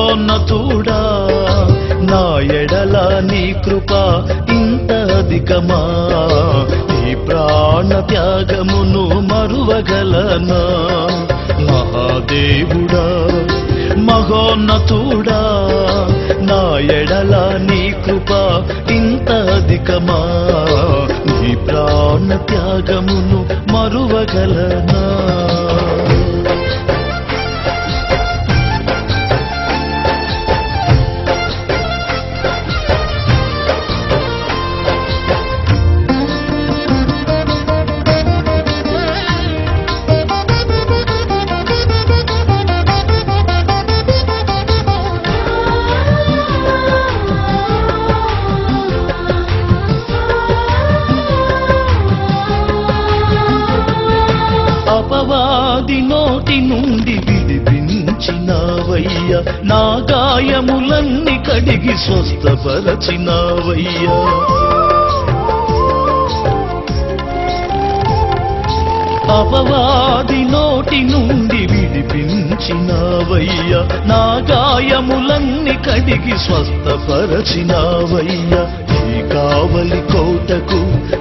మహోన్నతుడా నా ఎడల నీ కృప ఇంత అధికమా నీ ప్రాణ త్యాగమును మరువగలనా మహాదేవుడా మహోన్నతుడా నా ఎడల నీ కృప ఇంత అధికమా నీ ప్రాణ త్యాగమును మరువగలనా అపవాది నోటి నుండి విడిపించినావయ్యా నా గాయములన్నీ కడిగి స్వస్థపరచినావయ్యా అపవాది నోటి నుండి విడిపించినావయ్యా నా గాయములన్నీ కడిగి స్వస్థపరచినావయ్యా నీ కావలి కోటకు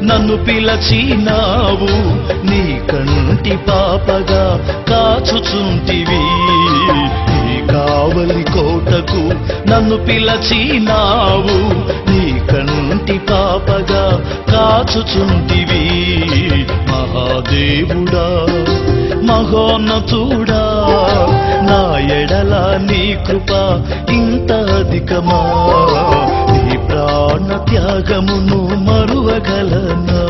నన్ను పిలచినావు నీ కంటి పాపగా కాచుచుంటివి నీ కావలి కోటకు నన్ను పిలచినావు నీ కంటి పాపగా కాచుచుంటివి మహాదేవుడా మహోన్నతుడా నా ఎడల నీ కృప ఇంత అధికమా నీ ప్రాణ త్యాగమును మరువగలనా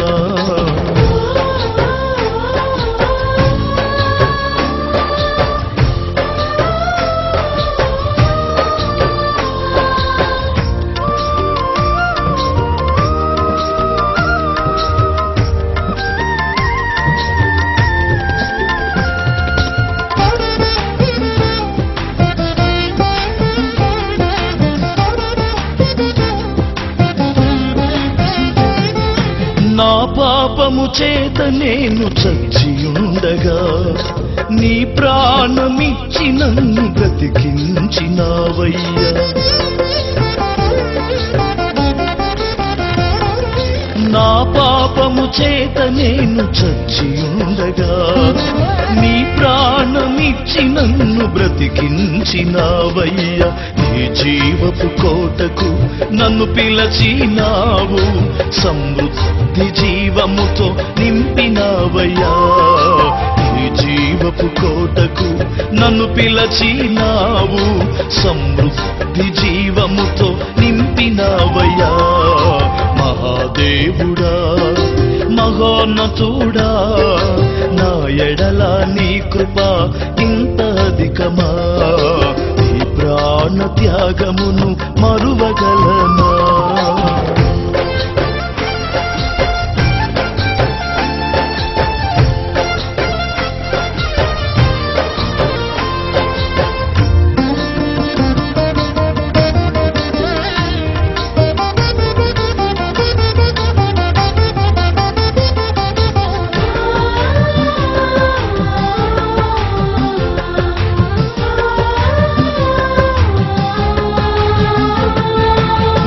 నా పాపము చేత నేను చచ్చియుండగా నీ ప్రాణమిచ్చి నన్ను బ్రతికించినావయ్యా నా పాపము చేత నేను చచ్చియుండగా నీ ప్రాణమిచ్చి నన్ను బ్రతికించినావయ్యా నీ జీవపు కోటకు నన్ను పిలచినావు సమృద్ధి జీవముతో నింపినావయ్యా నీ జీవపు కోటకు నన్ను పిలచినావు సమృద్ధి జీవముతో నింపినావయ్యా మహాదేవుడా మహోన్నతుడా నా ఎడల నీ కృప ఇంత అధికమా నీ ప్రాణ త్యాగమును మరువగలనా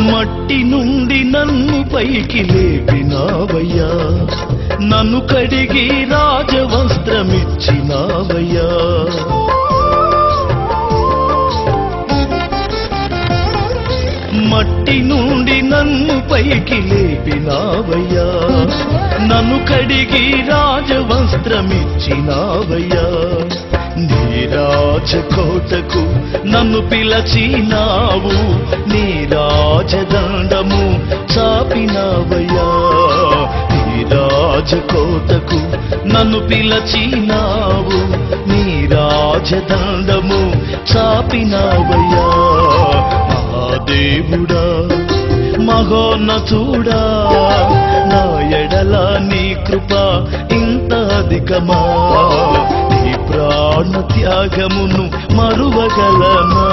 మట్టి నుండి నన్ను పైకి లేపినావయ్యా నన్ను కడిగి రాజవస్త్రమిచ్చినావయ్యా మట్టి నుండి నన్ను పైకి లేపినావయ్యా నన్ను కడిగి రాజవస్త్రమిచ్చినావయ్యా నీ రాజకోటకు నన్ను పిలచినావు నీ రాజదండము చాపినావయ్యా నీ రాజకోటకు నన్ను పిలచినావు నీ రాజదండము చాపినావయ్యా మహాదేవుడా మహోన్నతుడా నా ఎడల నీ కృప ఇంత అధికమా నీ ప్రాణ త్యాగమును మరువగలనా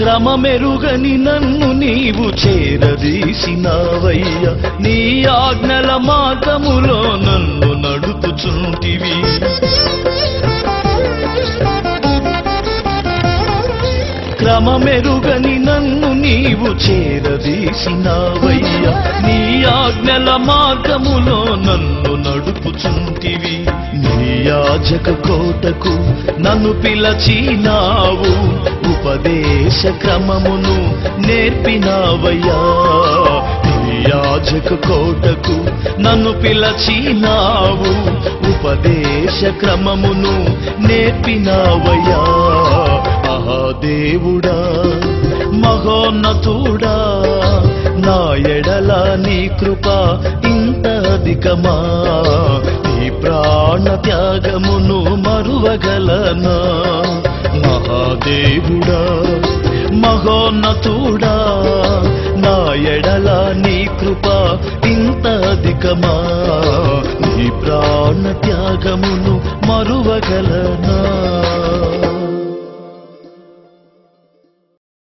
క్రమమెరుగని నన్ను నీవు చేరదీసినావయ్యా, నీ ఆజ్ఞల మార్గములో నన్ను నడుపుచుంటివి. క్రమమెరుగని నన్ను నీవు చేరదీసినావయ్యా, నీ ఆజ్ఞల మార్గములో నన్ను నడుపుచుంటివి. నీ యాజక కోటకు నన్ను పిలచినావు, ఉపదేశ క్రమమును నేర్పినావయ్యా. నీ యాజక కోటకు నన్ను పిలచినావు, ఉపదేశ క్రమమును నేర్పినావయ్యా. మహాదేవుడా మహోన్నతుడా, నా ఎడల నీ కృప ఇంత అధికమా, నీ ప్రాణ త్యాగమును మరువగలనా. మహాదేవుడా మహోన్నతుడా, నా ఎడల నీ కృప ఇంత అధికమా, నీ ప్రాణ త్యాగమును మరువగలనా.